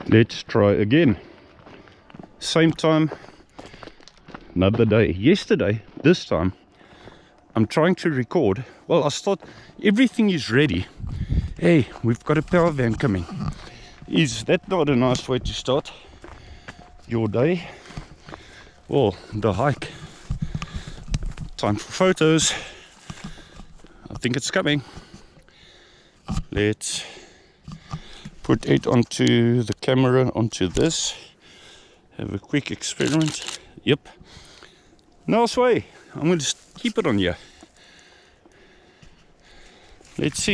Let's try again. Same time, another day. Yesterday, this time, I'm trying to record. Well, I thought everything is ready. Hey, we've got a power van coming. Is that not a nice way to start your day? Well, the hike. Time for photos. I think it's coming. Let's put it onto the camera, onto this. Have a quick experiment. Yep. Nice way. I'm going to keep it on here. Let's see.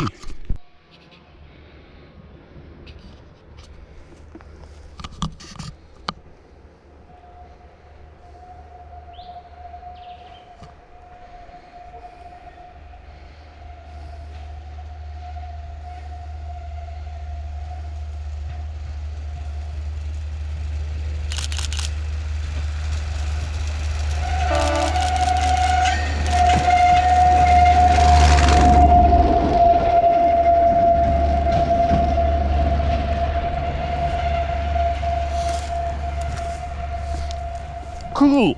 Cool.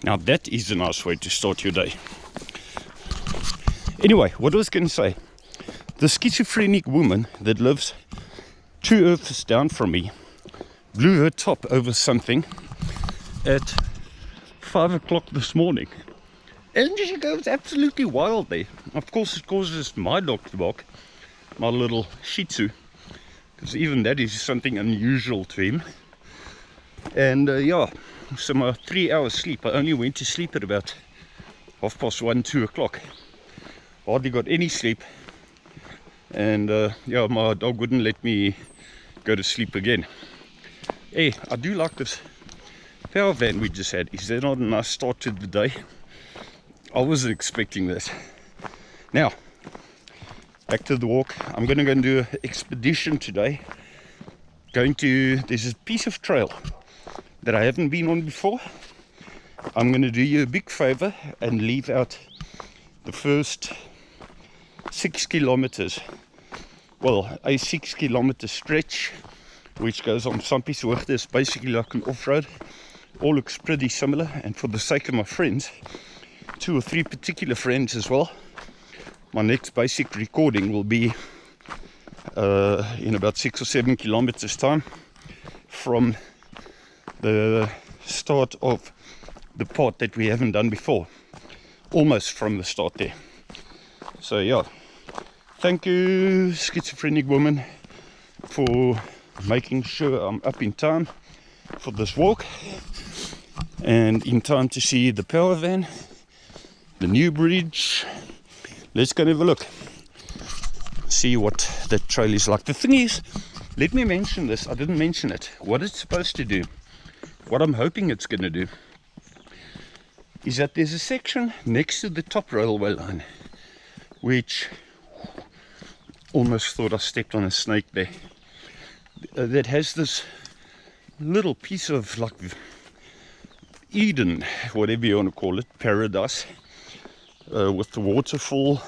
Now that is a nice way to start your day. Anyway, what I was going to say, the schizophrenic woman that lives 2 earths down from me blew her top over something at 5 o'clock this morning. And she goes absolutely wild there. Of course, it causes my dog to bark, my little Shih Tzu, because even that is something unusual to him. And yeah, so my 3 hours sleep, I only went to sleep at about 1:30, 2 o'clock. Hardly got any sleep. And yeah, my dog wouldn't let me go to sleep again. Hey, I do like this power van we just had. Is that not a nice start to the day? I wasn't expecting this. Now, back to the walk. I'm going to go and do an expedition today. There's a piece of trail that I haven't been on before. I'm going to do you a big favor and leave out the first 6 kilometers. Well, a 6 kilometer stretch, which goes on some piece of work. It's basically like an off-road. All looks pretty similar, and for the sake of my friends, 2 or 3 particular friends as well, my next basic recording will be in about 6 or 7 kilometers time from the start of the part that we haven't done before, almost from the start there. So yeah, thank you, schizophrenic woman, for making sure I'm up in time for this walk and in time to see the power van, the new bridge. Let's go and have a look, see what that trail is like. The thing is, let me mention this, I didn't mention it, what it's supposed to do, what I'm hoping it's going to do, is that there's a section next to the top railway line, which almost thought I stepped on a snake there, that has this little piece of like Eden, whatever you want to call it, paradise, with the waterfall,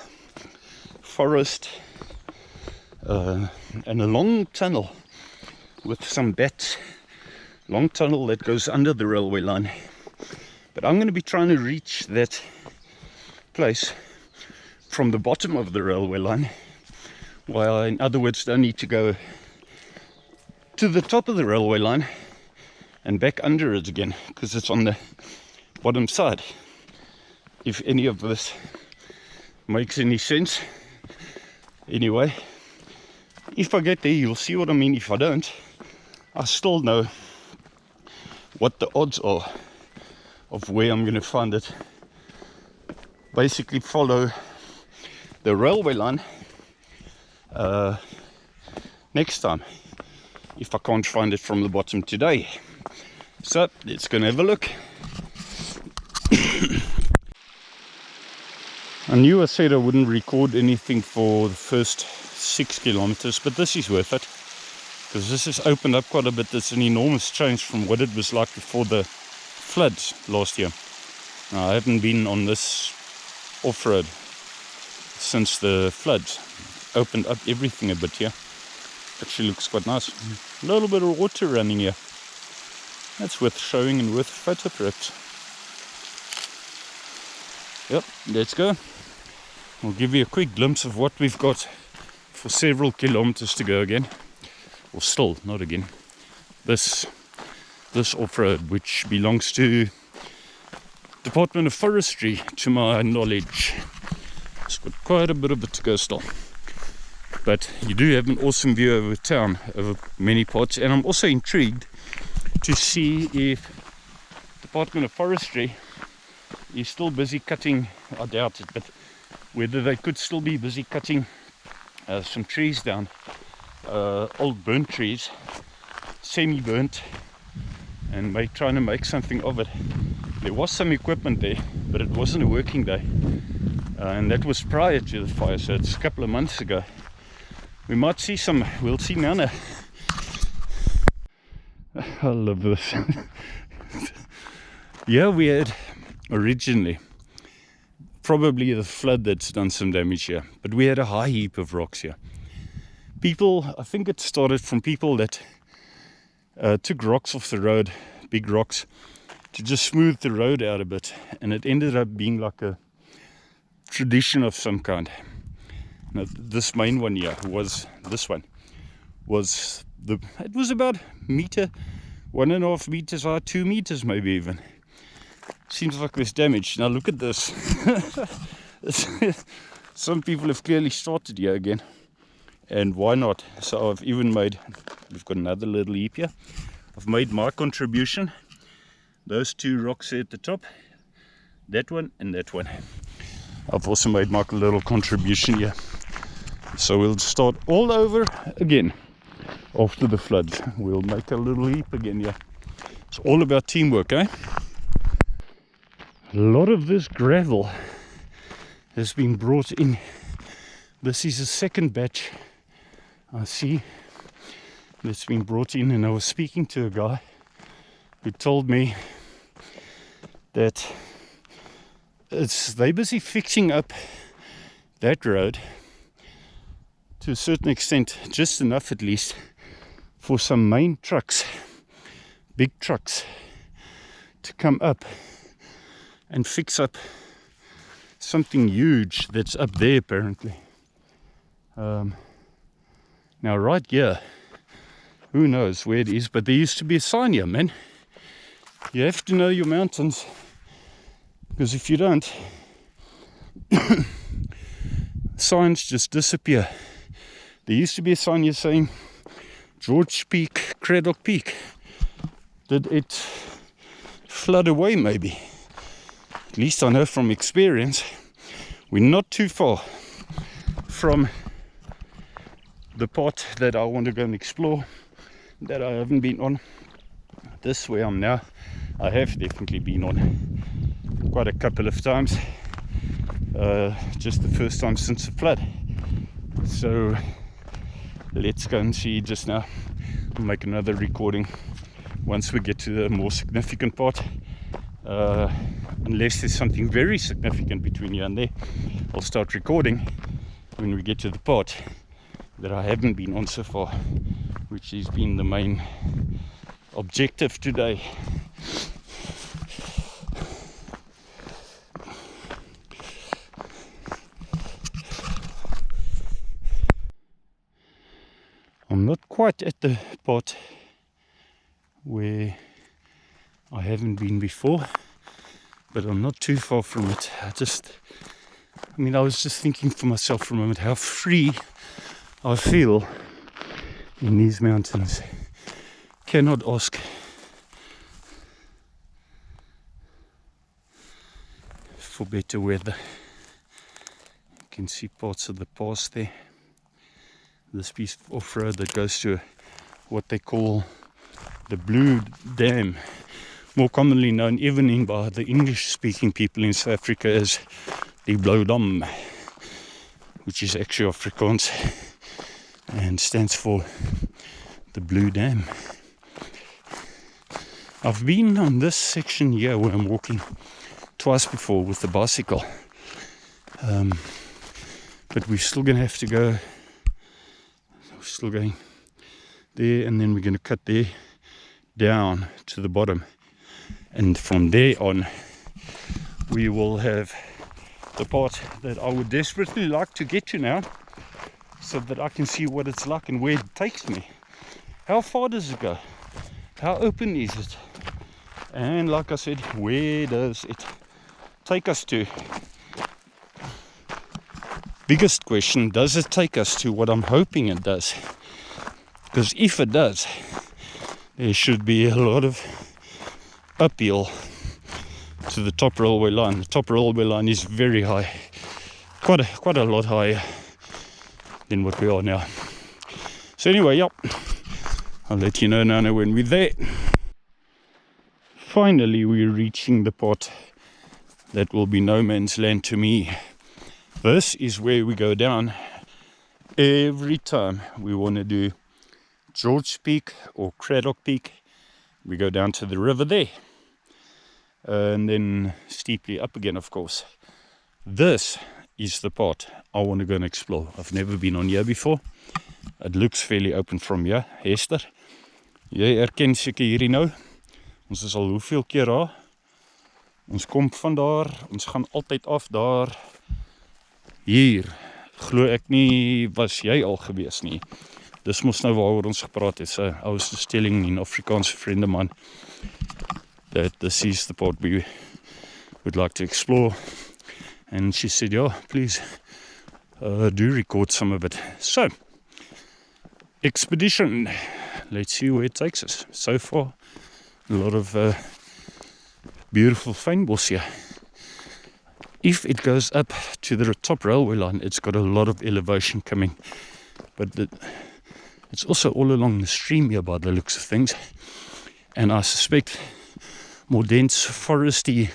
forest, and a long tunnel with some bats, long tunnel that goes under the railway line. But I'm going to be trying to reach that place from the bottom of the railway line, while I, in other words, don't need to go to the top of the railway line and back under it again, because it's on the bottom side. If any of this makes any sense. Anyway, if I get there, you'll see what I mean. If I don't, I still know what the odds are of where I'm going to find it. Basically follow the railway line next time, if I can't find it from the bottom today. So let's go and have a look. I knew I said I wouldn't record anything for the first 6 kilometers, but this is worth it, because this has opened up quite a bit. It's an enormous change from what it was like before the floods last year. Now, I haven't been on this off-road since the floods opened up everything a bit here. Actually looks quite nice. A little bit of water running here. That's worth showing and worth photo perhaps. Yep, let's go. I'll give you a quick glimpse of what we've got for several kilometers to go again. Or still, not again. This off-road, which belongs to Department of Forestry, to my knowledge. It's got quite a bit of it to go still. But you do have an awesome view over town, over many parts. And I'm also intrigued to see if Department of Forestry is still busy cutting, I doubt it, but whether they could still be busy cutting some trees down, old burnt trees, semi-burnt, and trying to make something of it. There was some equipment there, but it wasn't a working day, and that was prior to the fire, so it's a couple of months ago. We might see some, we'll see now. I love this. Yeah, we had originally probably the flood that's done some damage here, but we had a high heap of rocks here. People, I think it started from people that took rocks off the road, big rocks, to just smooth the road out a bit, and it ended up being like a tradition of some kind. Now, this main one here was this one. It was about meter, 1.5 meters high, 2 meters maybe even. Seems like there's damage. Now look at this. Some people have clearly started here again, and why not? So I've even made, we've got another little heap here. I've made my contribution. Those two rocks here at the top, that one and that one. I've also made my little contribution here. So we'll start all over again after the floods. We'll make a little heap again here. It's all about teamwork, eh? A lot of this gravel has been brought in. This is a second batch I see that's been brought in, and I was speaking to a guy who told me that they're busy fixing up that road to a certain extent, just enough at least, for some main trucks, big trucks, to come up and fix up something huge that's up there apparently. Now right here, who knows where it is, but there used to be a sign here, man. You have to know your mountains, because if you don't, signs just disappear. There used to be a sign here saying Gorge Peak, Craddock Peak. Did it flood away maybe? At least I know from experience, we're not too far from the part that I want to go and explore, that I haven't been on. This way I'm now, I have definitely been on quite a couple of times, just the first time since the flood. So let's go and see just now. I'll make another recording once we get to the more significant part, unless there's something very significant between here and there. I'll start recording when we get to the part that I haven't been on so far, which has been the main objective today. I'm not quite at the part where I haven't been before, but I'm not too far from it. I was just thinking for myself for a moment how free I feel in these mountains. Cannot ask for better weather. You can see parts of the pass there. This piece of off-road that goes to what they call the Blue Dam, more commonly known even by the English-speaking people in South Africa as the Blue Dam, which is actually Afrikaans and stands for the Blue Dam. I've been on this section here where I'm walking twice before with the bicycle, but we're still going to have to go. We're still going there, and then we're going to cut there down to the bottom, and from there on we will have the part that I would desperately like to get to now, so that I can see what it's like and where it takes me. How far does it go? How open is it? And like I said, where does it take us to? Biggest question, does it take us to what I'm hoping it does? Because if it does, there should be a lot of uphill to the top railway line. The top railway line is very high, quite a lot higher than what we are now. So anyway, yep, I'll let you know now when we're there. Finally, we're reaching the part that will be no man's land to me. This is where we go down every time we want to do Gorge Peak or Craddock Peak. We go down to the river there, and then steeply up again, of course. This is the part I want to go and explore. I've never been on here before. It looks fairly open from here. Hester, jy herken seker hierdie nou. Ons is al hoeveel keer daar. Ons kom van daar, ons gaan altyd af daar. Hier, glo ek nie, was jy al gewees nie. Dis mos nou waaroor ons gepraat het. So I was just telling an Afrikaans friend of mine that this is the part we would like to explore. And she said, yeah, please do record some of it. So, expedition. Let's see where it takes us. So far, a lot of beautiful fynbos here. If it goes up to the top railway line, it's got a lot of elevation coming. But it's also all along the stream here by the looks of things. And I suspect more dense foresty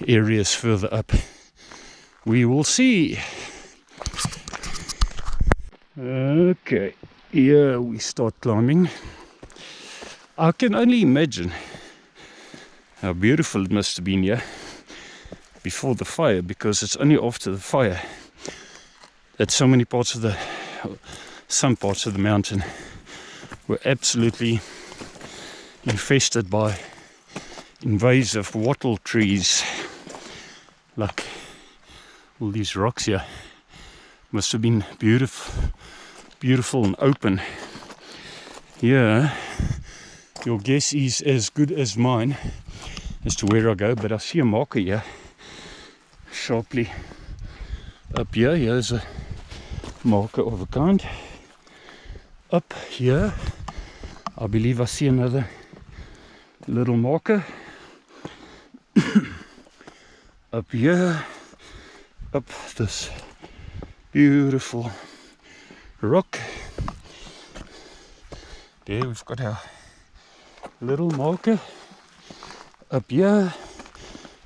areas further up. We will see. Okay, here we start climbing. I can only imagine how beautiful it must have been here before the fire, because it's only after the fire that some parts of the mountain were absolutely infested by invasive wattle trees. Like all these rocks here must have been beautiful and open. Yeah, your guess is as good as mine as to where I go, but I see a marker here sharply up here. Here's a marker of a kind. Up here I believe I see another little marker. Up here, up this beautiful rock. There we've got our little marker. Up here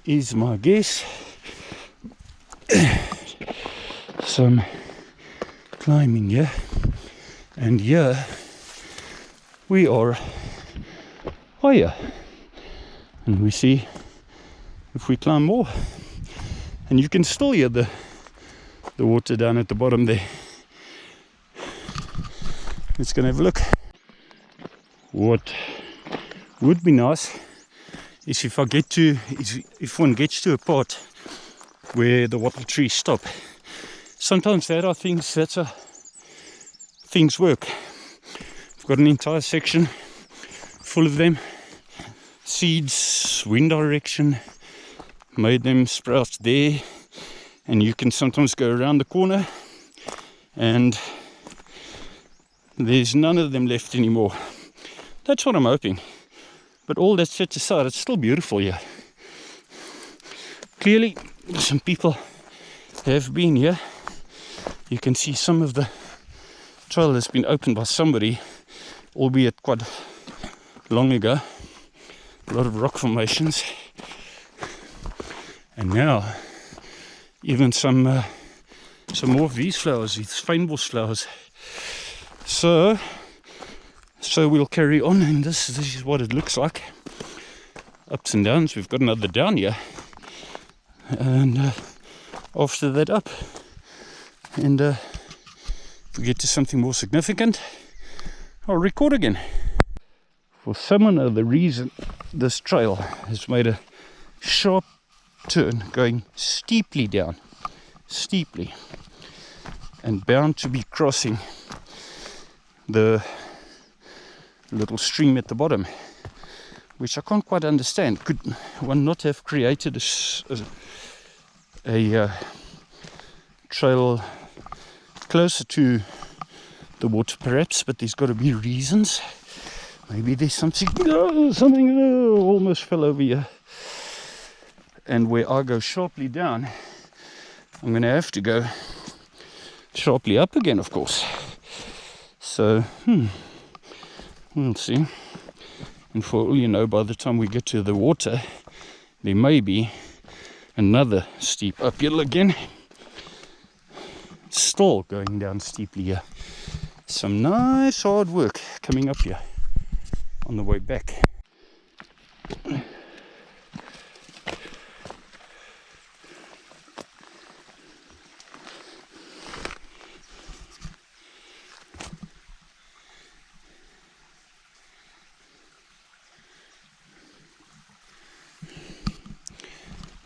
is my guess. Some climbing here, and here we are higher, and we see if we climb more, and you can still hear the water down at the bottom there. Let's go and have a look. What would be nice is if one gets to a part where the wattle trees stop. Sometimes things work. I've got an entire section full of them. Seeds, wind direction, made them sprout there, and you can sometimes go around the corner and there's none of them left anymore. That's what I'm hoping. But all that set aside, it's still beautiful here. Clearly, some people have been here. You can see some of the trail has been opened by somebody, albeit quite long ago. A lot of rock formations. And now, even some more of these flowers, these fynbos flowers. So we'll carry on, and this is what it looks like. ups and downs. We've got another down here, and after that up, and if we get to something more significant, I'll record again. For some other reason, this trail has made a sharp turn going steeply down, and bound to be crossing the little stream at the bottom, which I can't quite understand. Could one not have created a trail closer to the water perhaps? But there's got to be reasons. Maybe there's something almost fell over here, and where I go sharply down, I'm going to have to go sharply up again, of course. So we'll see. And for all you know, by the time we get to the water, there may be another steep uphill again. Still going down steeply here. Some nice hard work coming up here on the way back.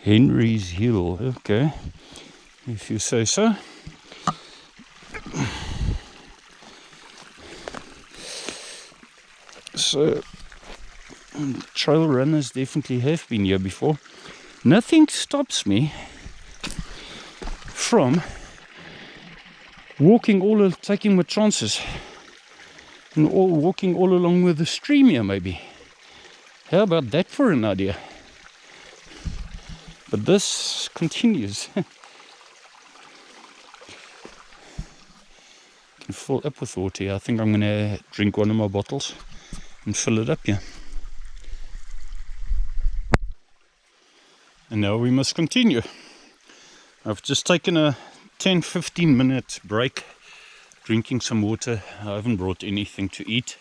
Henry's Hill, okay, if you say so. So, trail runners definitely have been here before. Nothing stops me from taking my chances and walking all along with the stream here, maybe. How about that for an idea? But this continues. Can fill up with water here. I think I'm going to drink one of my bottles and fill it up here. And now we must continue. I've just taken a 10-15 minute break, drinking some water. I haven't brought anything to eat.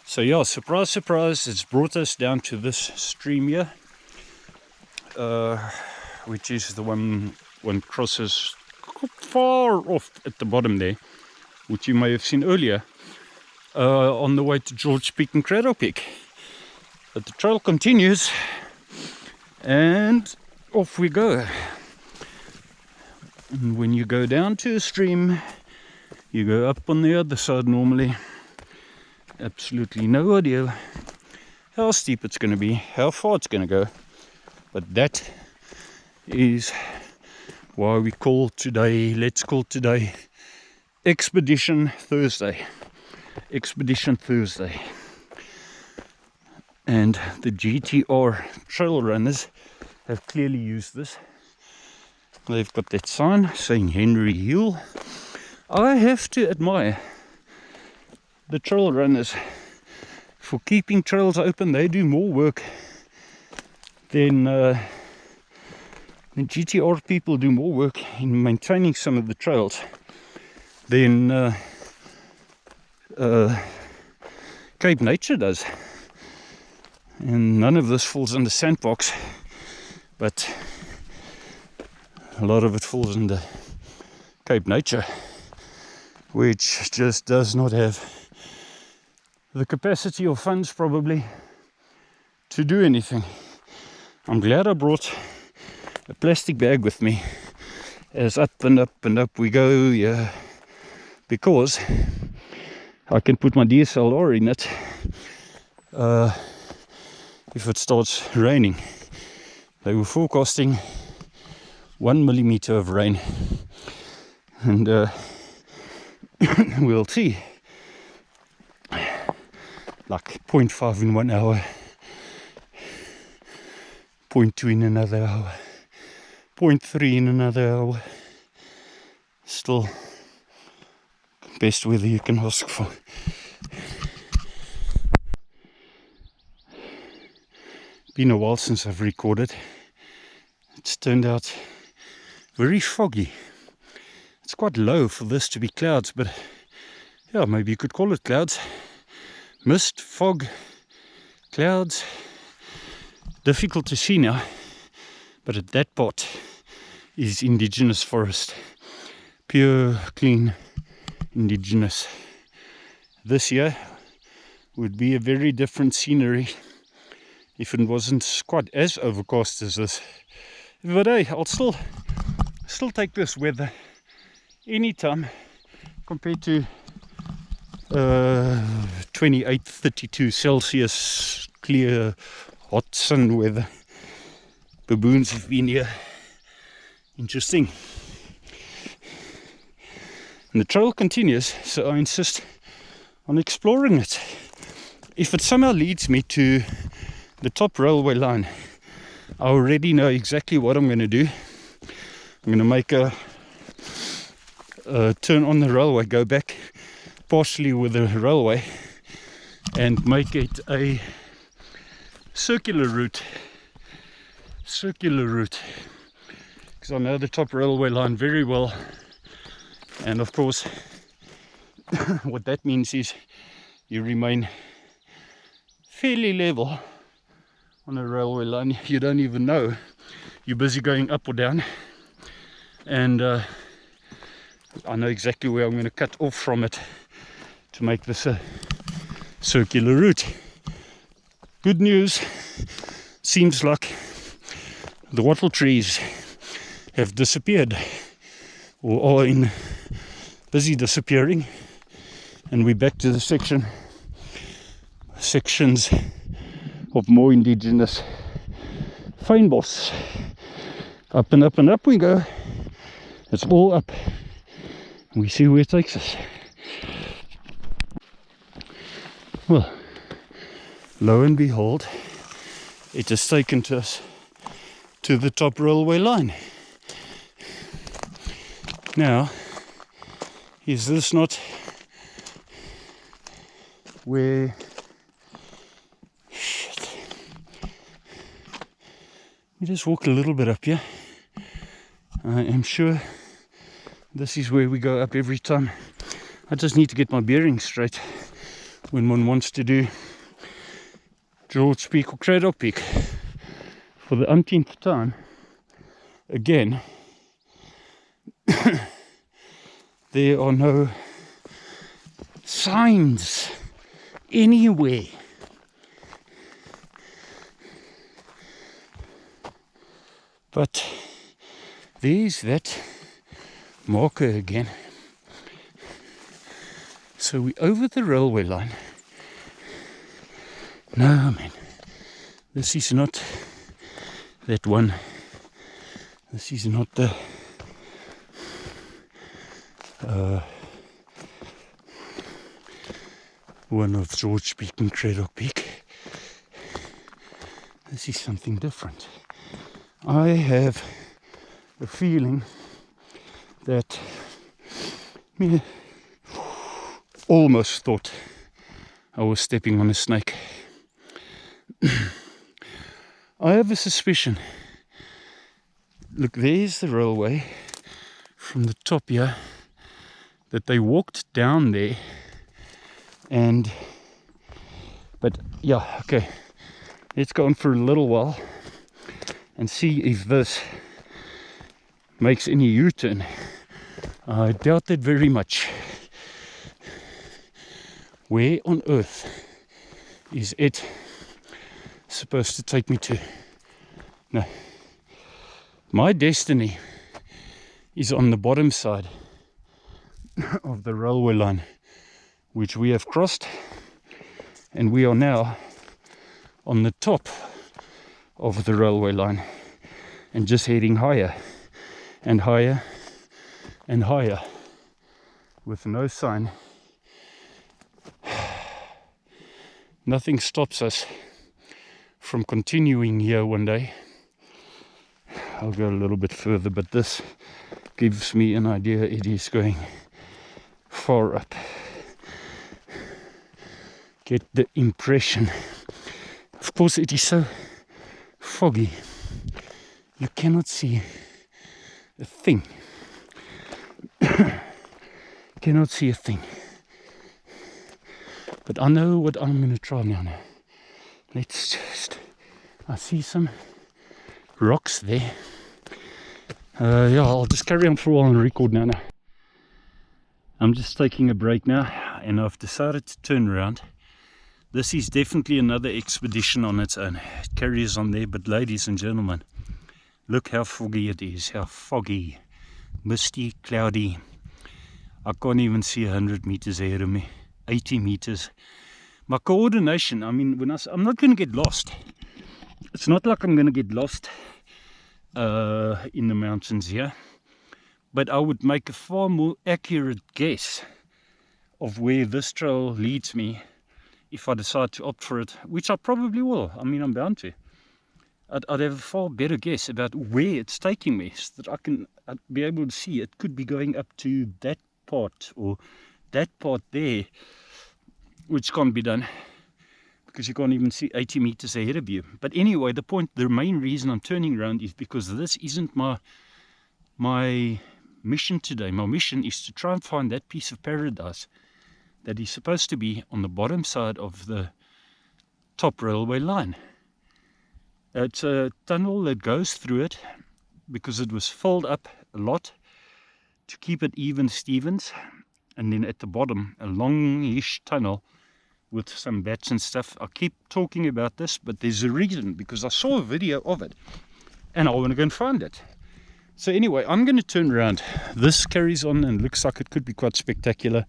So yeah, surprise, surprise, it's brought us down to this stream here, which is the one crosses far off at the bottom there, which you may have seen earlier, on the way to Gorge Peak and Cradle Peak. But the trail continues, and off we go. And when you go down to a stream, you go up on the other side normally. Absolutely no idea how steep it's going to be, how far it's going to go. But that is why we call today, let's call today Expedition Thursday. Expedition Thursday. And the GTR trail runners have clearly used this. They've got that sign saying Henry Hill. I have to admire the trail runners for keeping trails open. They do more work than the GTR people do more work in maintaining some of the trails than Cape Nature does. And none of this falls under Sandbox, but a lot of it falls under Cape Nature, which just does not have the capacity or funds probably to do anything. I'm glad I brought a plastic bag with me as up and up and up we go, yeah, because I can put my DSLR in it if it starts raining. They were forecasting 1 millimeter of rain, and we'll see. Like 0.5 in 1 hour, 0.2 in another hour, 0.3 in another hour. Still best weather you can ask for. Been a while since I've recorded. It's turned out very foggy. It's quite low for this to be clouds, but yeah, maybe you could call it clouds. Mist, fog, clouds. difficult to see now, but at that part is indigenous forest, pure, clean, indigenous. This year would be a very different scenery if it wasn't quite as overcast as this. But hey, I'll still take this weather anytime compared to 28, 32 Celsius, clear, hot sun weather. Baboons have been here. Interesting. And the trail continues, so I insist on exploring it. If it somehow leads me to the top railway line, I already know exactly what I'm going to do. I'm going to make a turn on the railway, go back partially with the railway and make it a circular route, because I know the top railway line very well. And of course what that means is you remain fairly level on a railway line. You don't even know you're busy going up or down, and I know exactly where I'm going to cut off from it to make this a circular route. Good news, seems like the wattle trees have disappeared, or are in busy disappearing, and we're back to the sections of more indigenous fynbos. Up and up and up we go. It's all up. We see where it takes us. Well, lo and behold, it has taken us to the top railway line. Now, is this not where... Shit. We just walk a little bit up here. I am sure this is where we go up every time. I just need to get my bearings straight when one wants to do Gorge Peak or Cradle Peak for the umpteenth time. Again, there are no signs anywhere. But there's that marker again. So we over the railway line. No, man, this is not that one. This is not the one of Gorge Peak and Cradle Peak. This is something different. I have a feeling that almost thought I was stepping on a snake. I have a suspicion. Look, there's the railway from the top here, that they walked down there, and but yeah, okay, let's go on for a little while and see if this makes any U-turn. I doubt it very much. Where on earth is it supposed to take me to? No, my destiny is on the bottom side of the railway line, which we have crossed, and we are now on the top of the railway line and just heading higher and higher and higher with no sign. Nothing stops us from continuing here one day. I'll go a little bit further, but this gives me an idea. It is going far up. Get the impression. Of course, it is so foggy. You cannot see a thing. Cannot see a thing. But I know what I'm going to try now. Let's just I see some rocks there. Yeah, I'll just carry on for a while and record now. I'm just taking a break now, and I've decided to turn around. This is definitely another expedition on its own. It carries on there, but ladies and gentlemen, look how foggy it is. How foggy, misty, cloudy. I can't even see 100 meters ahead of me. 80 meters. My coordination, I mean, I'm not going to get lost. It's not like I'm going to get lost in the mountains here, but I would make a far more accurate guess of where this trail leads me if I decide to opt for it, which I probably will. I mean, I'm bound to. I'd have a far better guess about where it's taking me, so that I'd be able to see it could be going up to that part or that part there, which can't be done because you can't even see 80 meters ahead of you. But anyway, the main reason I'm turning around is because this isn't my mission today. My mission is to try and find that piece of paradise that is supposed to be on the bottom side of the top railway line. It's a tunnel that goes through it because it was filled up a lot to keep it even Stevens, and then at the bottom a longish tunnel with some bats and stuff. I keep talking about this, but there's a reason, because I saw a video of it and I want to go and find it. So anyway, I'm going to turn around. This carries on and looks like it could be quite spectacular.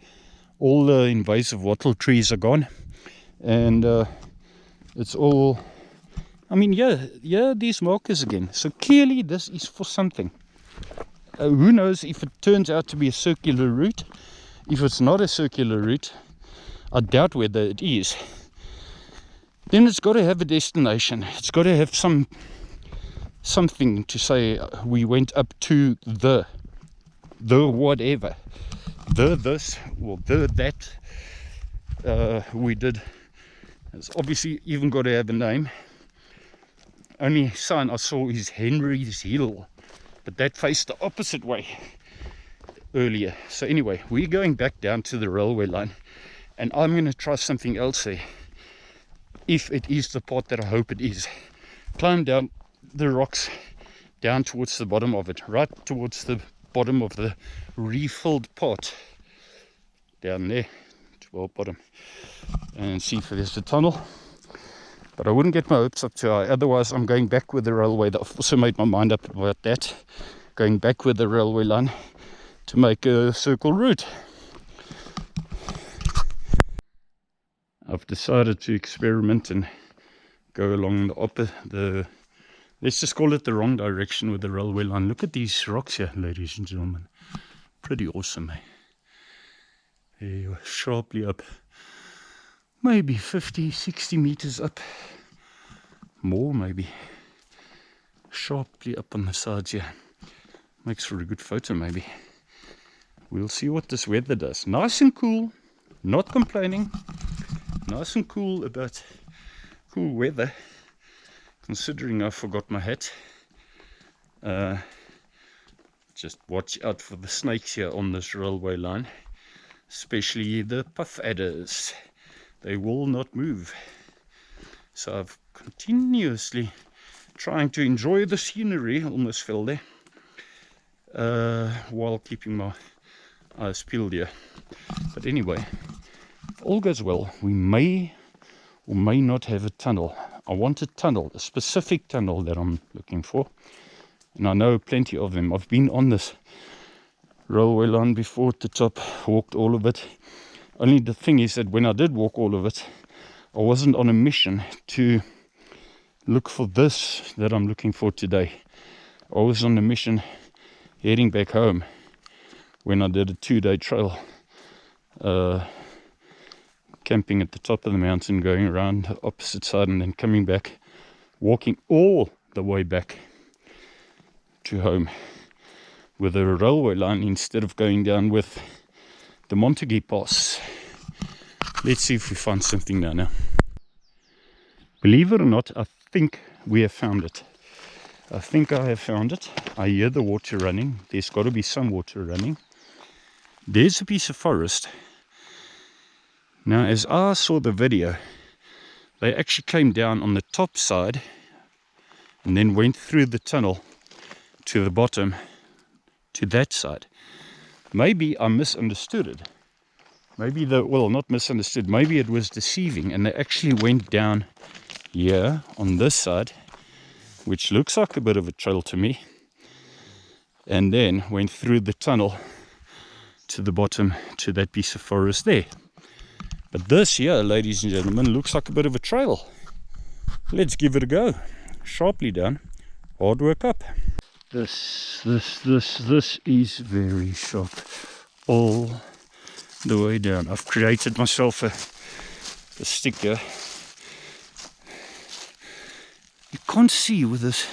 All the invasive wattle trees are gone, and it's all, I mean, yeah, these markers again. So clearly this is for something. Who knows if it turns out to be a circular route. If it's not a circular route, I doubt whether it is. Then it's got to have a destination. It's got to have something to say we went up to the whatever, the this or the that we did. It's obviously even got to have a name. Only sign I saw is Henry's Hill, but that faced the opposite way earlier. So anyway, we're going back down to the railway line, and I'm going to try something else there, if it is the part that I hope it is. Climb down the rocks, down towards the bottom of it, right towards the bottom of the refilled pot, down there, to bottom, and see if there's a tunnel. But I wouldn't get my hopes up too high, otherwise I'm going back with the railway. I've also made my mind up about that, going back with the railway line to make a circle route. I've decided to experiment and go along the let's just call it the wrong direction with the railway line. Look at these rocks here, ladies and gentlemen. Pretty awesome, eh? There you are, sharply up, maybe 50, 60 meters up, more maybe, sharply up on the sides here. Makes for a good photo maybe. We'll see what this weather does. Nice and cool, not complaining. Nice and cool about cool weather, considering I forgot my hat. Just watch out for the snakes here on this railway line, especially the puff adders. They will not move. So I've continuously trying to enjoy the scenery, almost fell there, while keeping my eyes peeled here. But anyway, if all goes well, we may or may not have a tunnel. I want a tunnel, a specific tunnel that I'm looking for, and I know plenty of them. I've been on this railway line before at the top, walked all of it. Only the thing is that when I did walk all of it, I wasn't on a mission to look for this that I'm looking for today. I was on a mission heading back home when I did a 2-day trail, camping at the top of the mountain, going around the opposite side, and then coming back, walking all the way back to home with a railway line instead of going down with the Montague Pass. Let's see if we find something now. Believe it or not, I think we have found it. I think I have found it. I hear the water running. There's got to be some water running. There's a piece of forest. Now, as I saw the video, they actually came down on the top side and then went through the tunnel to the bottom, to that side. Maybe I misunderstood it. Maybe not misunderstood, maybe it was deceiving, and they actually went down here on this side, which looks like a bit of a trail to me, and then went through the tunnel to the bottom to that piece of forest there. But this here, ladies and gentlemen, looks like a bit of a trail. Let's give it a go. Sharply down, hard work up. This is very sharp all the way down. I've created myself a stick here. You can't see with this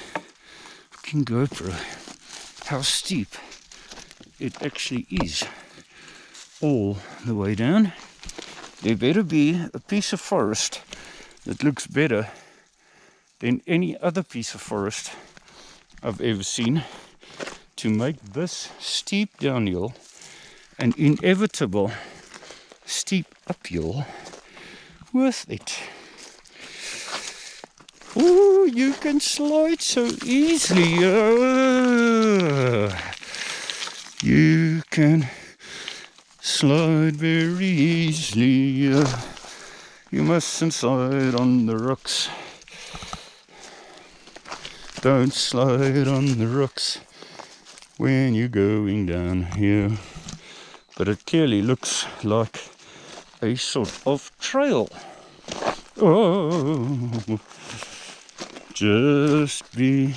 fucking GoPro how steep it actually is all the way down. There better be a piece of forest that looks better than any other piece of forest I've ever seen to make this steep downhill and inevitable steep uphill worth it. Ooh, you can slide so easily. You can slide very easily. You mustn't slide on the rocks. Don't slide on the rocks when you're going down here. But it clearly looks like a sort of trail. Oh, just be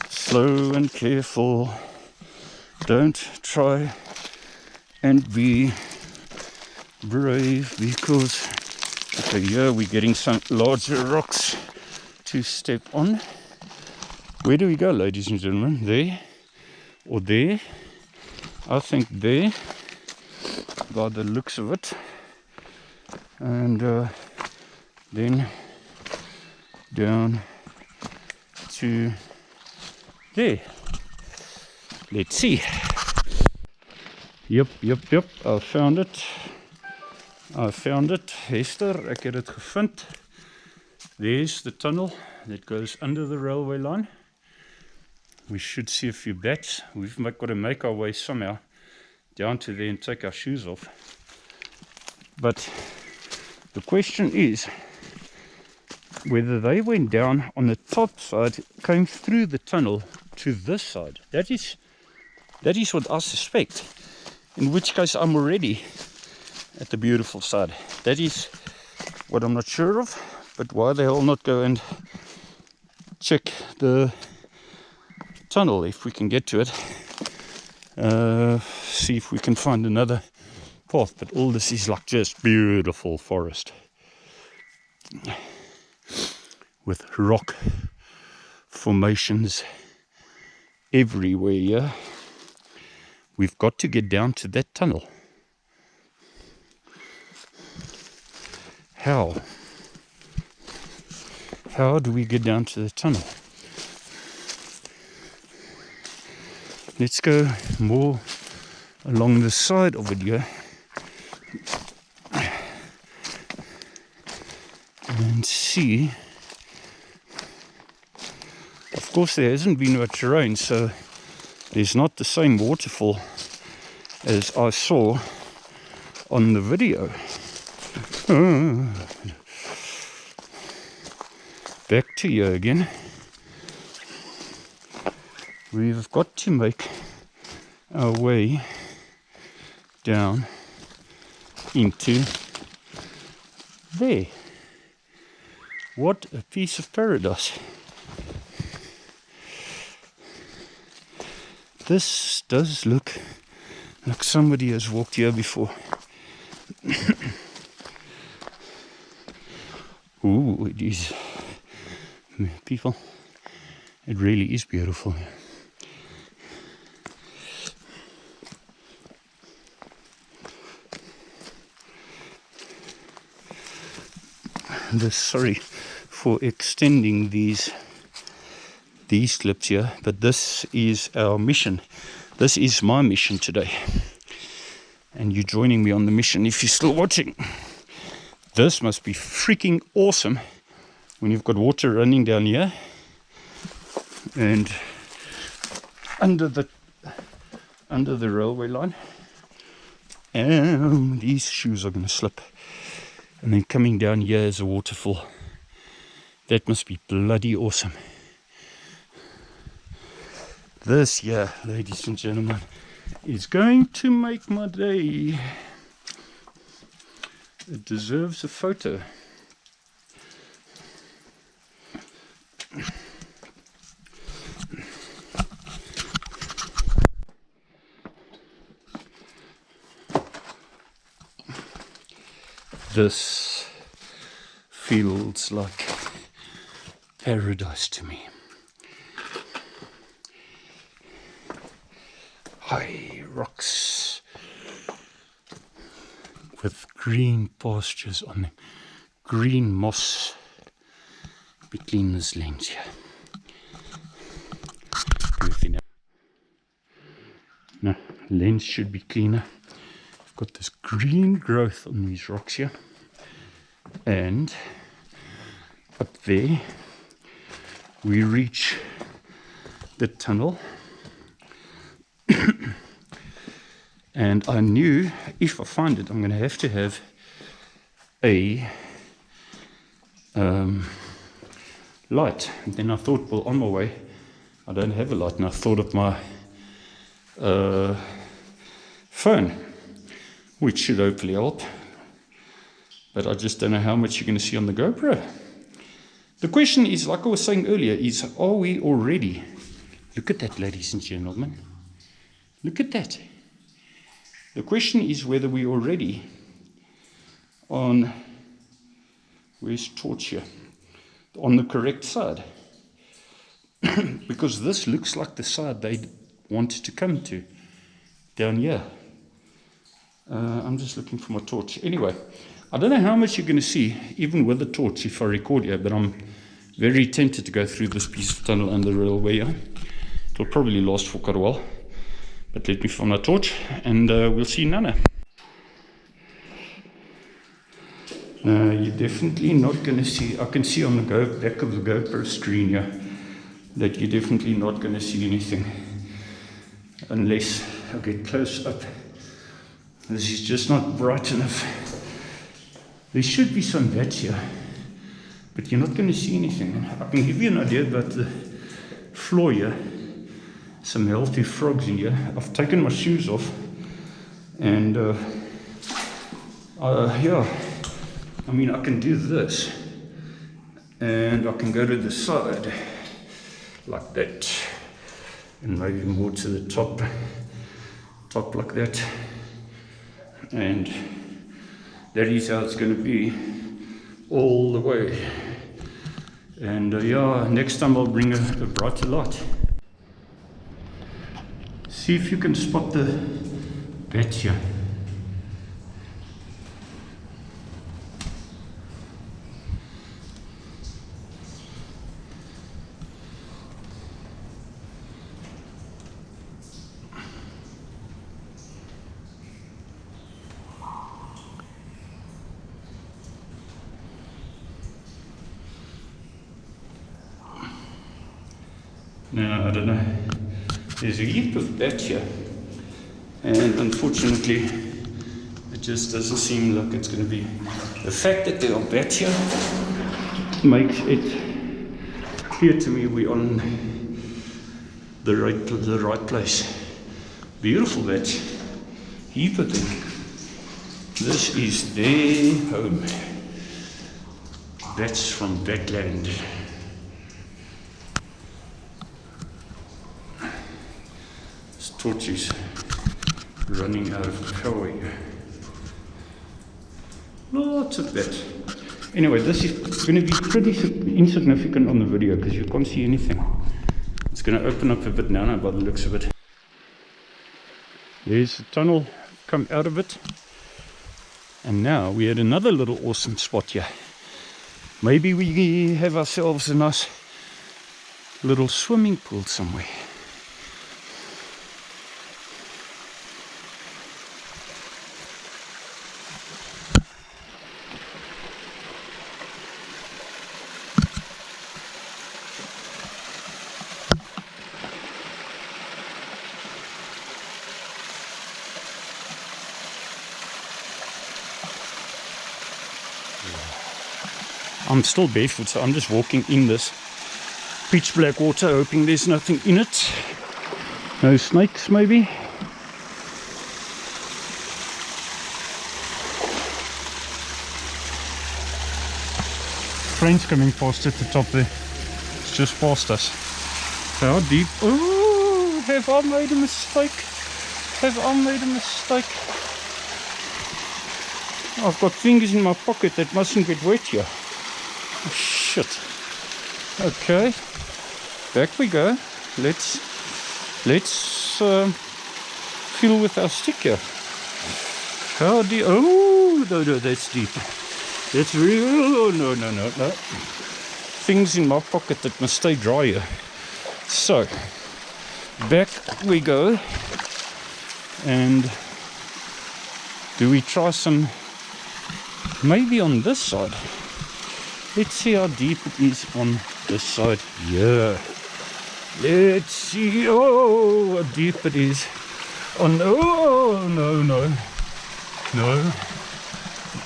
slow and careful. Don't try and be brave, because okay, here we're getting some larger rocks to step on. Where do we go, ladies and gentlemen? There or there? I think there, by the looks of it. And then down to there. Let's see. Yep, I found it. Hester, ek het dit gevind. There's the tunnel that goes under the railway line. We should see a few bats. We've got to make our way somehow down to there and take our shoes off. But the question is whether they went down on the top side, came through the tunnel to this side. That is what I suspect. In which case I'm already at the beautiful side. That is what I'm not sure of. But why the hell not go and check the tunnel if we can get to it. See if we can find another path. But all this is like just beautiful forest with rock formations everywhere here. We've got to get down to that tunnel. How do we get down to the tunnel? Let's go more along the side of it here and see. Of course, there hasn't been much rain, so there's not the same waterfall as I saw on the video. Back to you again. We've got to make our way down into there. What a piece of paradise. This does look like somebody has walked here before. Ooh, it is. People, it really is beautiful. Sorry for extending these clips here, but this is our mission. This is my mission today, and you're joining me on the mission if you're still watching. This must be freaking awesome when you've got water running down here and under the railway line. And these shoes are going to slip. And then coming down here is a waterfall. That must be bloody awesome. This here, ladies and gentlemen, is going to make my day. It deserves a photo. This feels like paradise to me. High rocks with green pastures on them, green moss between this lens here. No, lens should be cleaner. I've got this green growth on these rocks here, and up there we reach the tunnel. And I knew if I find it, I'm going to have a light. And then I thought, well, on my way, I don't have a light, and I thought of my phone, which should hopefully help. But I just don't know how much you're going to see on the GoPro. The question is, like I was saying earlier, is are we already? Look at that, ladies and gentlemen. Look at that. The question is whether we're already on, where's torch here, on the correct side. Because this looks like the side they wanted to come to, down here. I'm just looking for my torch. Anyway, I don't know how much you're going to see, even with the torch, if I record here, but I'm very tempted to go through this piece of tunnel under the railway here. It'll probably last for quite a while. But let me find my torch, and we'll see Nana. You're definitely not going to see, I can see on the back of the GoPro screen here, that you're definitely not going to see anything unless I get close up. This is just not bright enough. There should be some bats here, but you're not going to see anything. I can give you an idea about the floor here. Some healthy frogs in here. I've taken my shoes off, and yeah, I mean, I can do this, and I can go to the side like that, and maybe more to the top like that, and that is how it's going to be all the way. And yeah, next time I'll bring a brighter light. See if you can spot the bat here. Now, I don't know. There's a heap of bats here, and unfortunately it just doesn't seem like it's going to be. The fact that there are bats here makes it clear to me we're on the right place. Beautiful bats, heap of them. This is their home. Bats from Batland. Torches running out of power here. Lots of that. Anyway, this is going to be pretty insignificant on the video because you can't see anything. It's going to open up a bit now by the looks of it. There's the tunnel come out of it, and now we had another little awesome spot here. Maybe we have ourselves a nice little swimming pool somewhere. I'm still barefoot, so I'm just walking in this pitch black water, hoping there's nothing in it. No snakes, maybe. Train's coming past at the top there. It's just past us. How deep? Oh, have I made a mistake? Have I made a mistake? I've got fingers in my pocket that mustn't get wet here. Oh, shit. Okay, back we go. Let's fill with our stick here. How deep? Oh, no, that's deep. That's real. Oh, no. Things in my pocket that must stay dry here. So, back we go. And do we try some, maybe on this side? Let's see how deep it is on this side. Yeah. Let's see. Oh, how deep it is. On, oh, no.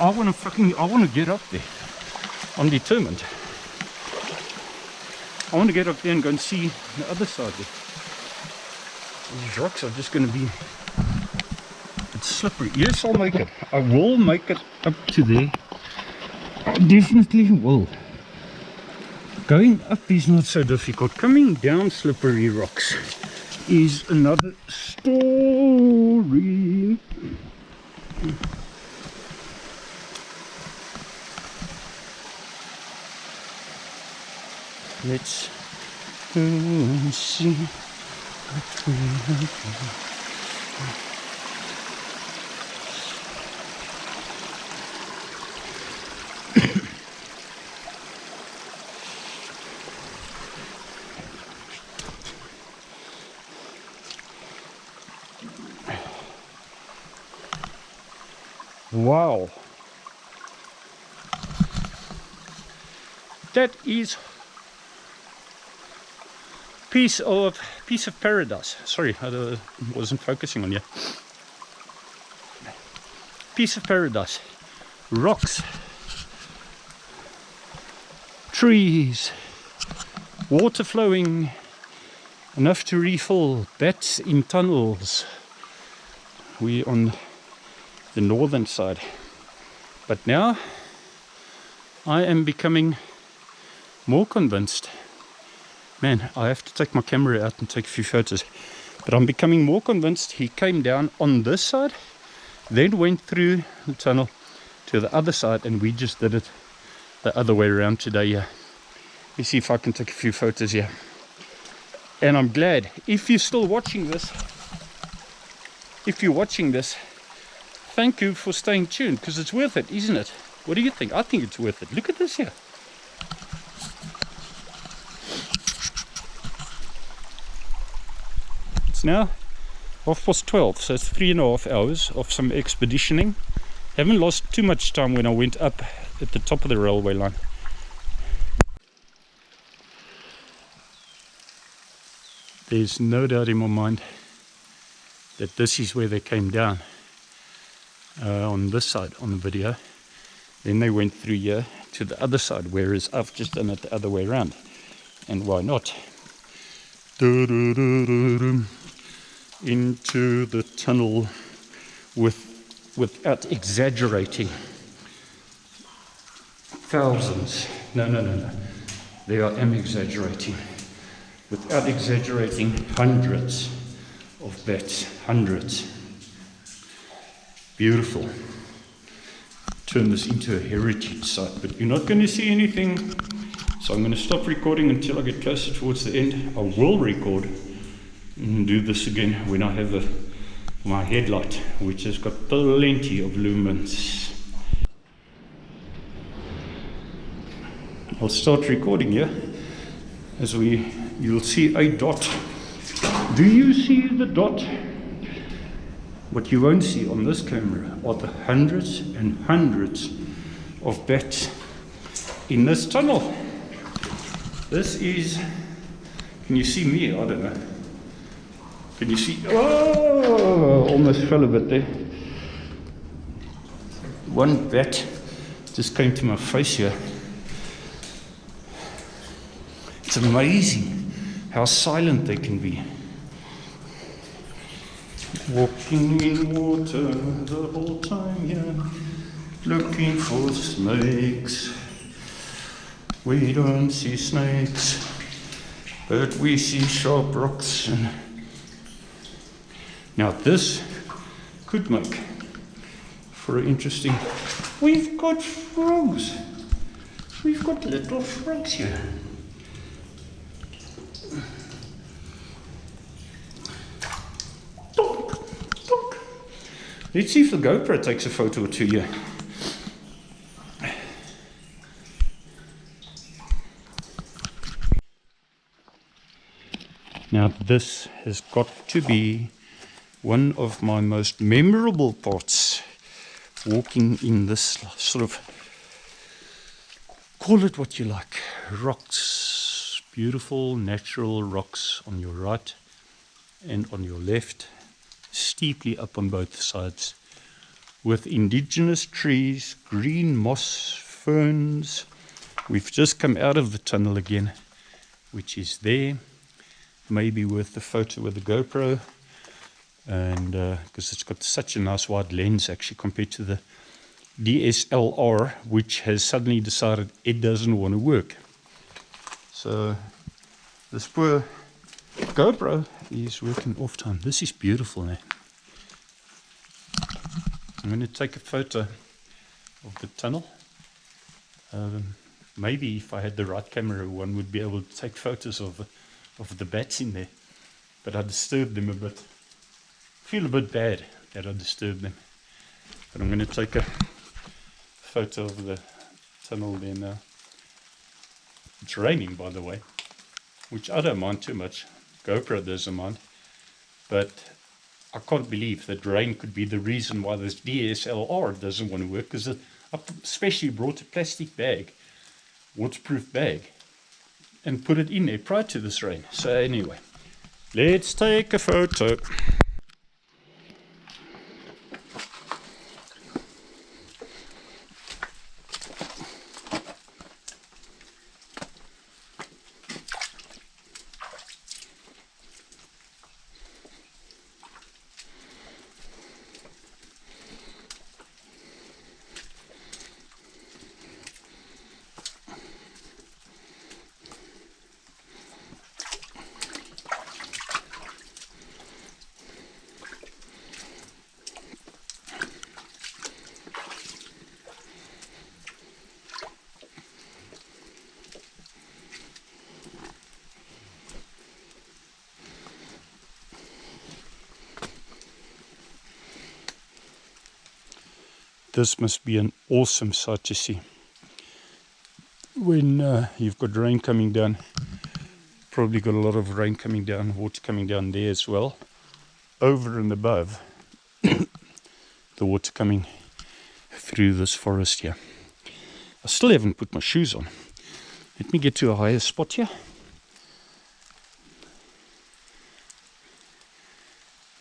I want to get up there. I'm determined. I want to get up there and go and see the other side there. These rocks are just going to be, it's slippery. Yes, I'll make it. I will make it up to there. I definitely will. Going up is not so difficult. Coming down slippery rocks is another story. Let's go and see what we have. Wow, that is piece of paradise. Sorry, I wasn't focusing on you. Piece of paradise. Rocks, trees, water flowing, enough to refill, bats in tunnels. We're on the northern side, but now I am becoming more convinced. Man, I have to take my camera out and take a few photos, but I'm becoming more convinced he came down on this side, then went through the tunnel to the other side, and we just did it the other way around today. Yeah, let me see if I can take a few photos here. And I'm glad, if you're still watching this, thank you for staying tuned, because it's worth it, isn't it? What do you think? I think it's worth it. Look at this here. It's now 12:30, so it's 3.5 hours of some expeditioning. Haven't lost too much time when I went up at the top of the railway line. There's no doubt in my mind that this is where they came down. On this side on the video, then they went through here to the other side, whereas I've just done it the other way around. And why not? Into the tunnel without exaggerating. Thousands. No. There I am exaggerating. Without exaggerating, hundreds of bats. Hundreds. Beautiful. Turn this into a heritage site, but you're not going to see anything, so I'm going to stop recording until I get closer towards the end. I will record and do this again when I have my headlight, which has got plenty of lumens. I'll start recording here as you'll see a dot. Do you see the dot? What you won't see on this camera are the hundreds and hundreds of bats in this tunnel. This is, can you see me? I don't know. Can you see? Oh, almost fell a bit there. One bat just came to my face here. It's amazing how silent they can be. Walking in water the whole time here, looking for snakes. We don't see snakes, but we see sharp rocks. Now this could make for an interesting... We've got frogs. We've got little frogs here. Let's see if the GoPro takes a photo or two here. Now this has got to be one of my most memorable parts, walking in this sort of, call it what you like, rocks, beautiful natural rocks on your right and on your left, steeply up on both sides, with indigenous trees, green moss, ferns. We've just come out of the tunnel again, which is there. Maybe worth the photo with the GoPro, and because it's got such a nice wide lens actually compared to the DSLR, which has suddenly decided it doesn't want to work. So this poor GoPro is working off time. This is beautiful now. I'm going to take a photo of the tunnel. Maybe if I had the right camera, one would be able to take photos of the bats in there, but I disturbed them a bit. Feel a bit bad that I disturbed them, but I'm going to take a photo of the tunnel there now. It's raining, by the way, which I don't mind too much. GoPro doesn't mind, but I can't believe that rain could be the reason why this DSLR doesn't want to work, because I especially brought a plastic bag, waterproof bag, and put it in there prior to this rain. So anyway, let's take a photo. This must be an awesome sight to see. When you've got rain coming down, probably got a lot of rain coming down, water coming down there as well. Over and above the water coming through this forest here. I still haven't put my shoes on. Let me get to a higher spot here.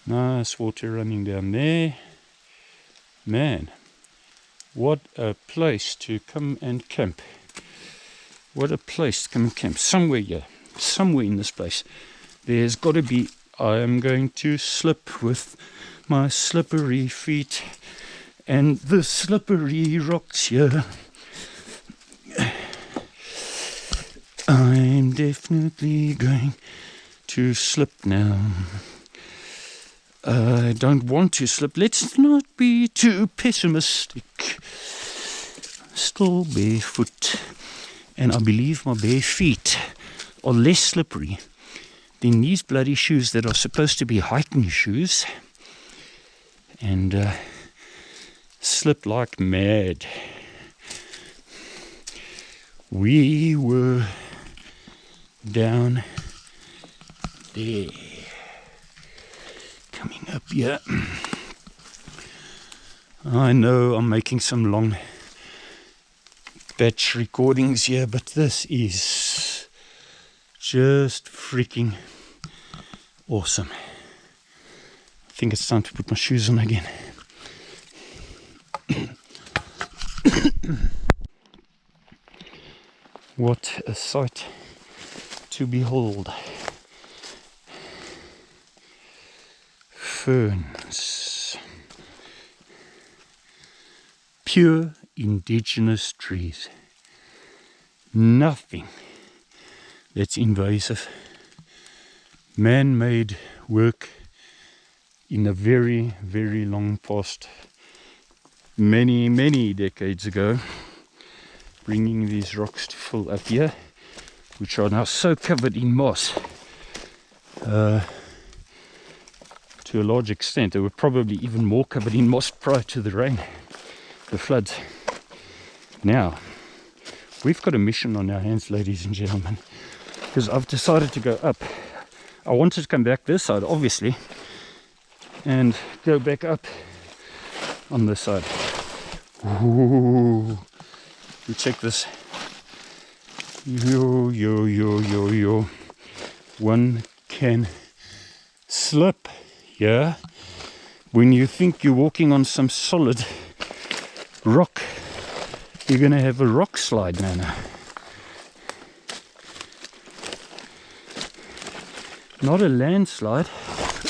Nice water running down there. Man, what a place to come and camp. What a place to come and camp. Somewhere here, somewhere in this place, there's got to be... I am going to slip with my slippery feet and the slippery rocks here. I'm definitely going to slip now. I don't want to slip. Let's not be too pessimistic. Still barefoot. And I believe my bare feet are less slippery than these bloody shoes that are supposed to be hiking shoes. And slip like mad. We were down there. Coming up here. I know I'm making some long batch recordings here, but this is just freaking awesome. I think it's time to put my shoes on again. What a sight to behold. Ferns. Pure indigenous trees. Nothing that's invasive. Man-made work in a very, very long past, many, many decades ago, bringing these rocks to fill up here, which are now so covered in moss. To a large extent, they were probably even more covered in moss prior to the rain, the floods. Now, we've got a mission on our hands, ladies and gentlemen, because I've decided to go up. I wanted to come back this side, obviously, and go back up on this side. Ooh, you check this. Yo. One can slip. Yeah, when you think you're walking on some solid rock, you're going to have a rock slide now. Not a landslide,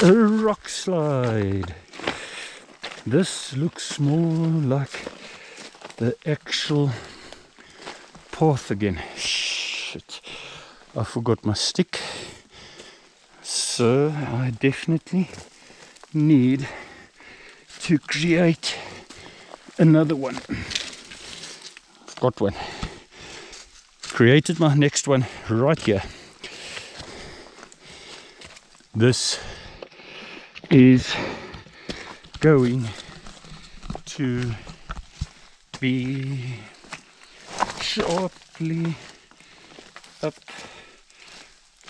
a rock slide. This looks more like the actual path again. Shit, I forgot my stick. So I definitely need to create another one. Got one. Created my next one right here. This is going to be sharply up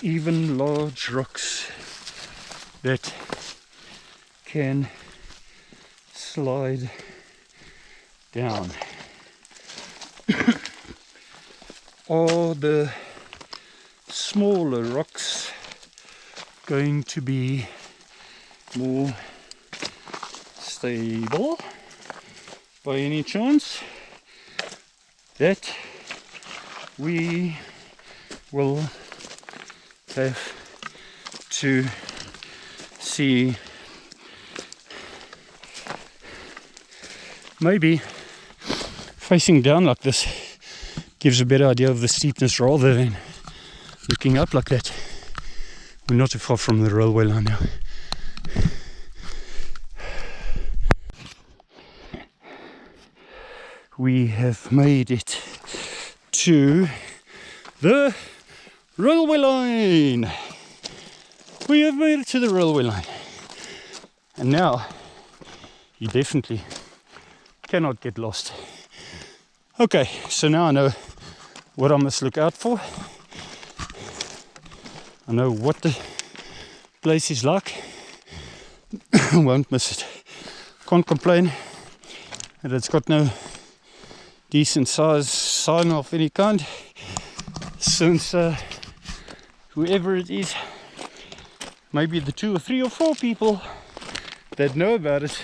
even large rocks that can slide down. Are the smaller rocks going to be more stable by any chance? That we will have to see. Maybe facing down like this gives a better idea of the steepness rather than looking up like that. We're not too far from the railway line now. We have made it to the railway line. We have made it to the railway line. And now you definitely cannot get lost. Okay, so now I know what I must look out for. I know what the place is like. Won't miss it. Can't complain that it's got no decent size sign of any kind, since whoever it is, maybe the 2 or 3 or 4 people that know about it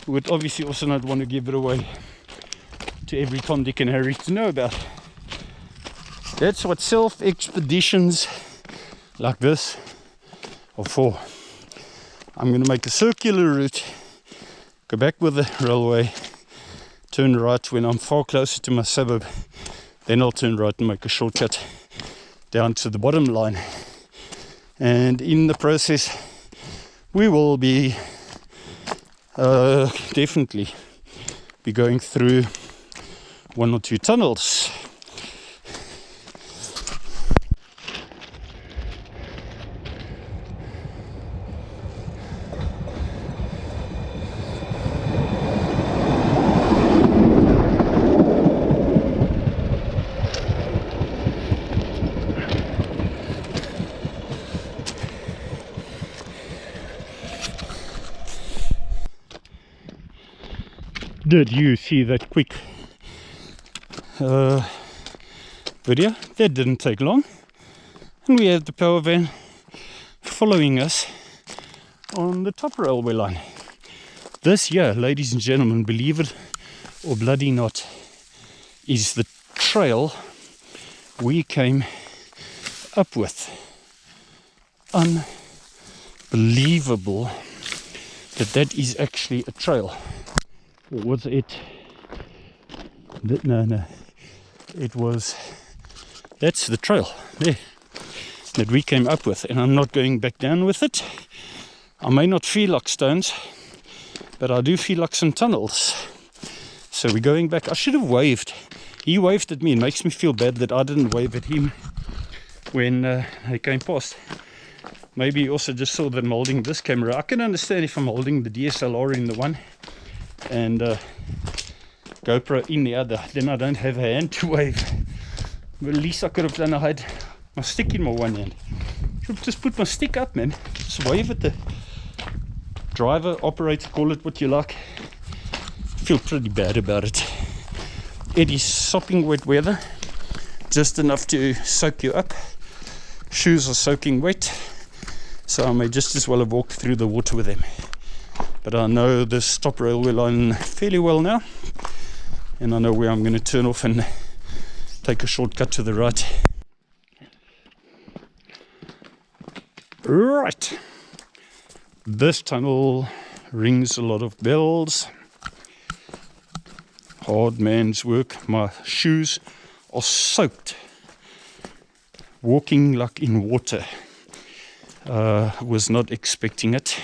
would obviously also not want to give it away to every Tom, Dick and Harry to know about. That's what self-expeditions like this are for. I'm going to make a circular route, go back with the railway, turn right when I'm far closer to my suburb, then I'll turn right and make a shortcut down to the bottom line. And in the process we will be definitely be going through 1 or 2 tunnels. Did you see that quick video? That didn't take long, and we had the power van following us on the top railway line. This here, ladies and gentlemen, believe it or bloody not, is the trail we came up with. Unbelievable that is actually a trail. Or was it? No. It was. That's the trail there that we came up with, and I'm not going back down with it. I may not feel like stones, but I do feel like some tunnels. So we're going back. I should have waved. He waved at me. It makes me feel bad that I didn't wave at him when he came past. Maybe he also just saw that I'm holding this camera. I can understand if I'm holding the DSLR in the one and GoPro in the other, then I don't have a hand to wave. But at least I could have done. I had my stick in my one hand. Should have just put my stick up, man. Just wave at the driver, operator, call it what you like. I feel pretty bad about it. It is sopping wet weather, just enough to soak you up. Shoes are soaking wet, so I may just as well have walked through the water with them. But I know this top railway line fairly well now, and I know where I'm going to turn off and take a shortcut to the right. Right, this tunnel rings a lot of bells. Hard man's work. My shoes are soaked, walking like in water. Was not expecting it,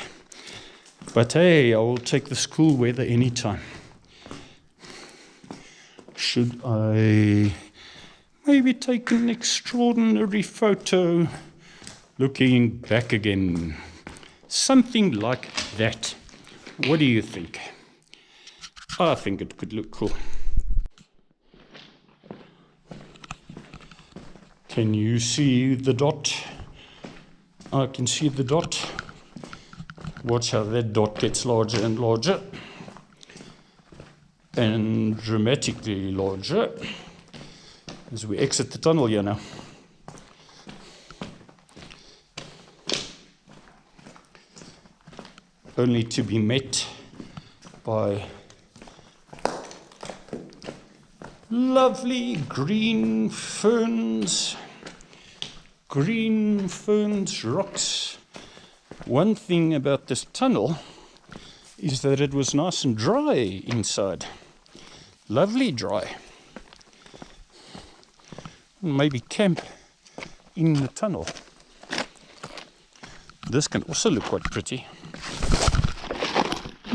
but hey, I will take this cool weather anytime. Should I maybe take an extraordinary photo looking back again? Something like that. What do you think? I think it could look cool. Can you see the dot? I can see the dot. Watch how that dot gets larger and larger. And dramatically larger as we exit the tunnel here now. Only to be met by lovely green ferns, rocks. One thing about this tunnel is that it was nice and dry inside. Lovely dry. Maybe camp in the tunnel. This can also look quite pretty.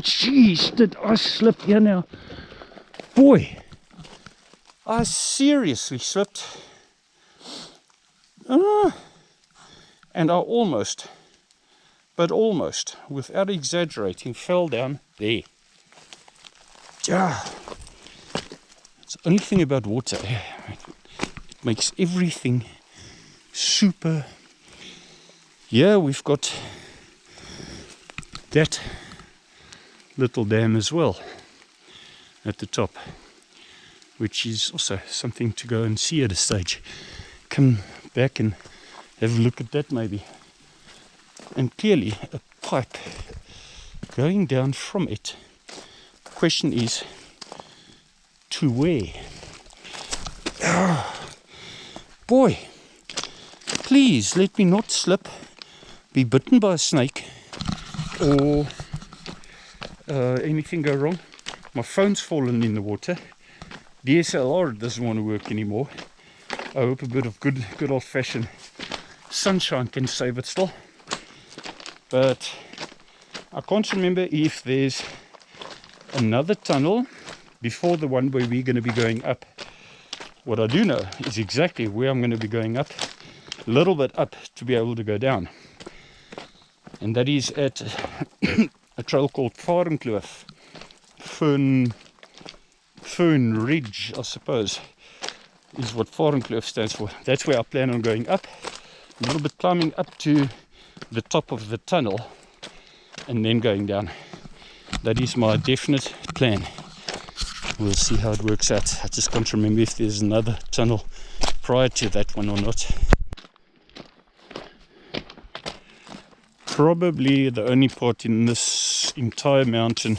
Jeez, did I slip here now? Boy, I seriously slipped. And I almost, without exaggerating, fell down there. It's the only thing about water. It makes everything super. Yeah, we've got that little dam as well at the top, which is also something to go and see at a stage. Come back and have a look at that maybe. And clearly a pipe going down from it. The question is, to where? Boy, please let me not slip, be bitten by a snake, or anything go wrong. My phone's fallen in the water. DSLR doesn't want to work anymore. I hope a bit of good old-fashioned sunshine can save it still. But I can't remember if there's another tunnel before the one where we're going to be going up. What I do know is exactly where I'm going to be going up, a little bit up to be able to go down. And that is at a trail called Varenkloof. Fern Ridge, I suppose, is what Varenkloof stands for. That's where I plan on going up, a little bit climbing up to the top of the tunnel and then going down. That is my definite plan. We'll see how it works out. I just can't remember if there's another tunnel prior to that one or not. Probably the only part in this entire mountain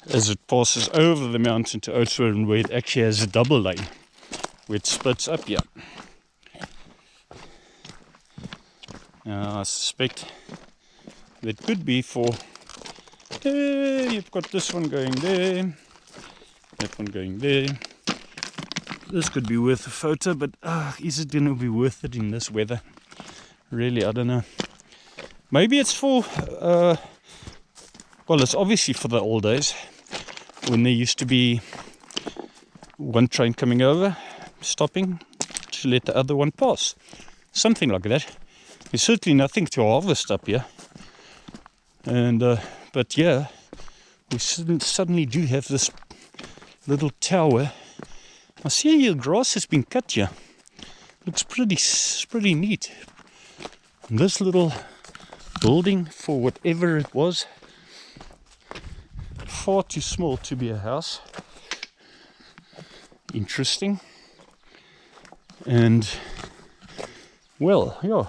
as it passes over the mountain to Oudtshoorn where it actually has a double lane. where it splits up here. Now I suspect that could be for there. You've got this one going there, that one going there. This could be worth a photo, but is it going to be worth it in this weather? Really, I don't know. Maybe it's for, well, it's obviously for the old days when there used to be one train coming over, stopping to let the other one pass. Something like that. There's certainly nothing to harvest up here. And, but yeah, we suddenly do have this little tower. I see here grass has been cut here. Looks pretty neat. And this little building, for whatever it was, far too small to be a house. Interesting. And well, yeah,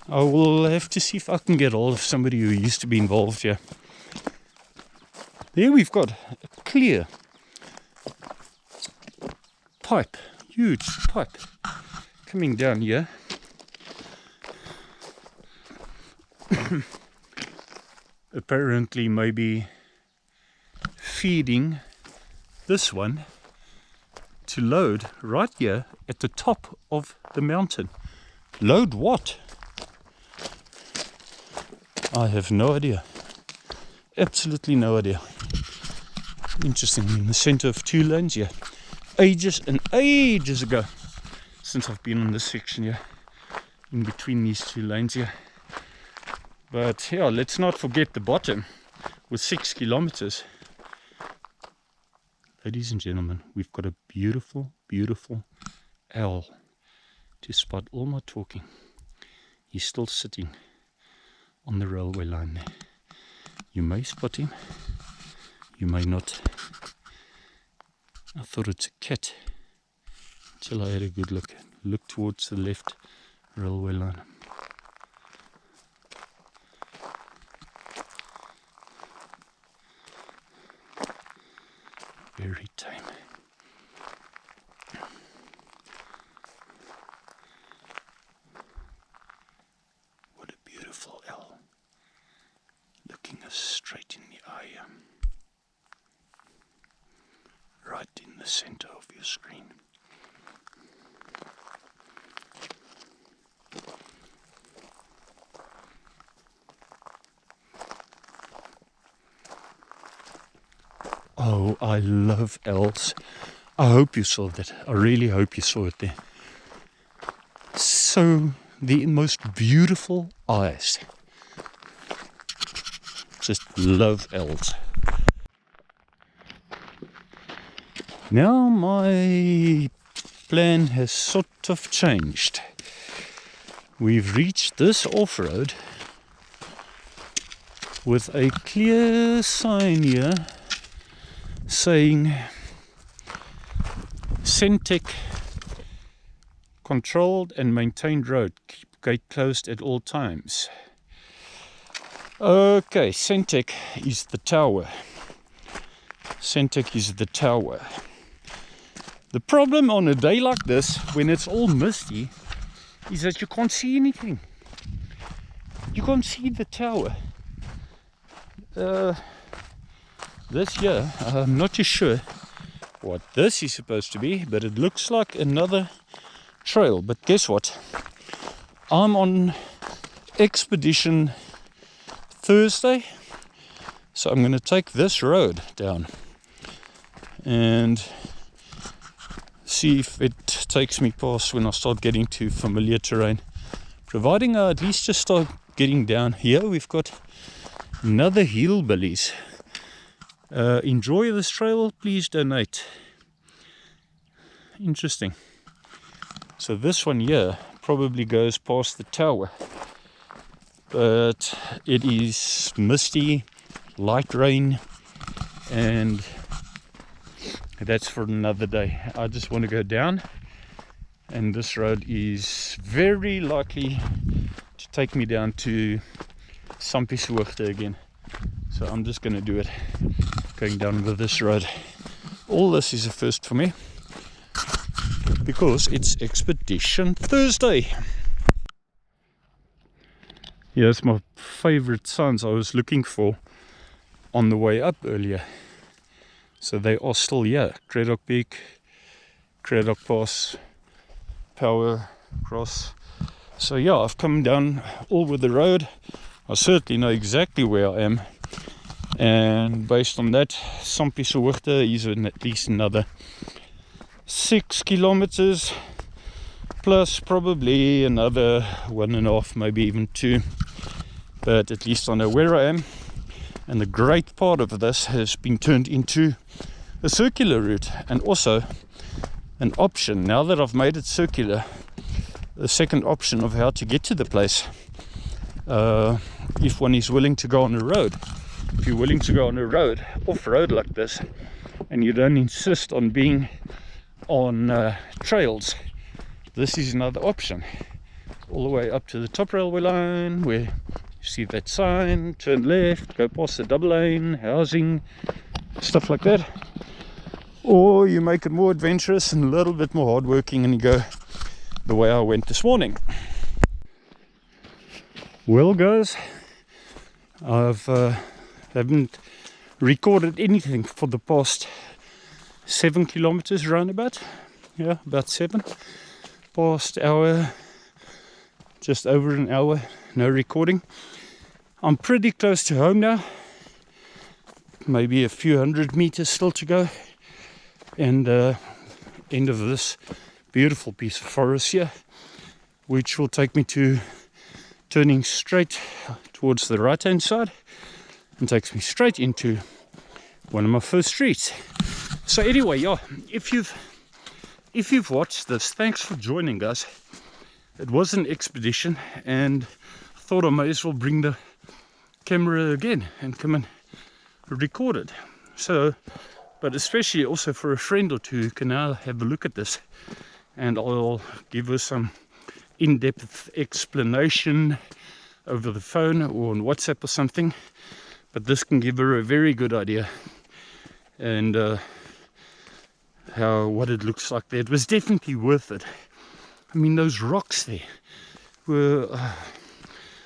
I will have to see if I can get hold of somebody who used to be involved here. There we've got a clear pipe, huge pipe coming down here. Apparently maybe feeding this one to load right here at the top of the mountain. Load what? I have no idea. Absolutely no idea. Interesting, in the center of two lanes here. Ages and ages ago since I've been on this section here, in between these two lanes here. But yeah, let's not forget the bottom with 6 kilometers. Ladies and gentlemen, we've got a beautiful, beautiful owl to spot all my talking. He's still sitting on the railway line there. You may spot him, you may not. I thought it's a cat until I had a good look. Look towards the left railway line. Very tame. What a beautiful owl, looking us straight in the eye, right in the center of your screen. Oh, I love owls. I hope you saw that. I really hope you saw it there. So, the most beautiful eyes. Just love owls. Now my plan has sort of changed. We've reached this off-road with a clear sign here saying Centec controlled and maintained road, keep gate closed at all times. Okay, Centec is the tower. Centec is the tower. The problem on a day like this, when it's all misty, is that you can't see anything. You can't see the tower. This here, I'm not too sure what this is supposed to be, but it looks like another trail. But guess what? I'm on expedition Thursday, so I'm going to take this road down and see if it takes me past when I start getting to familiar terrain. Providing I at least just start getting down here. We've got another hillbillies. Enjoy this trail, please donate. Interesting. So this one here probably goes past the tower, but it is misty, light rain, and that's for another day. I just want to go down, and this road is very likely to take me down to Sampishoogte again. So I'm just going to do it, going down with this road. All this is a first for me. because it's Expedition Thursday. Here's my favorite signs I was looking for on the way up earlier. So they are still here. Craddock Peak, Craddock Pass, Power Cross. So yeah, I've come down all over the road. I certainly know exactly where I am. And based on that, Sampiese Hoogte is at least another 6 kilometers. Plus probably another 1.5, maybe even 2. But at least I know where I am. And the great part of this has been turned into a circular route, and also an option. Now that I've made it circular, the second option of how to get to the place, if one is willing to go on a road. If you're willing to go on a road, off-road like this, and you don't insist on being on trails, this is another option. All the way up to the top railway line, where you see that sign, turn left, go past the double lane, housing, stuff like that. Or you make it more adventurous and a little bit more hardworking, and you go the way I went this morning. Well guys, haven't recorded anything for the past 7 kilometers roundabout. Yeah, about 7. Past hour, just over an hour, no recording. I'm pretty close to home now. Maybe a few hundred meters still to go. And end of this beautiful piece of forest here, which will take me to turning straight towards the right hand side and takes me straight into one of my first streets. So anyway, yeah, if you've watched this, thanks for joining, guys. It was an expedition, and I thought I may as well bring the camera again and come and record it. So, but especially also for a friend or two who can now have a look at this, and I'll give her some in-depth explanation over the phone or on WhatsApp or something. But this can give her a very good idea, and what it looks like there. It was definitely worth it. I mean, those rocks there were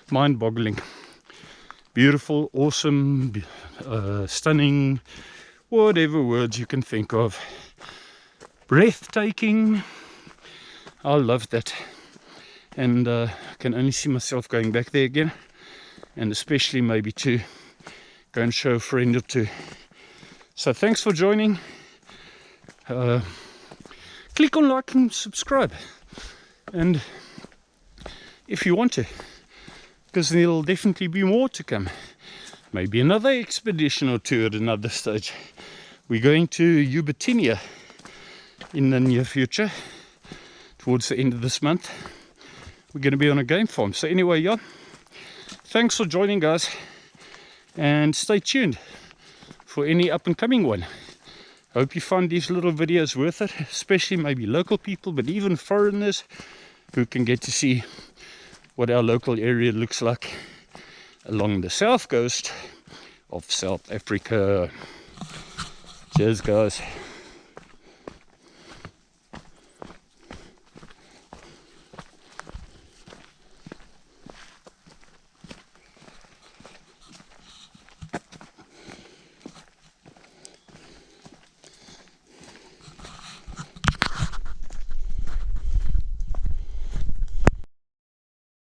mind-boggling. Beautiful, awesome, stunning, whatever words you can think of. Breathtaking. I loved that, and I can only see myself going back there again, and especially maybe to go and show a friend or two. So thanks for joining. Click on like and subscribe, and if you want to, because there'll definitely be more to come. Maybe another expedition or two at another stage. We're going to Ubatinia in the near future, towards the end of this month. We're going to be on a game farm. So anyway, yeah, thanks for joining, guys, and stay tuned for any up and coming one. Hope you find these little videos worth it, especially maybe local people, but even foreigners who can get to see what our local area looks like along the south coast of South Africa. Cheers, guys.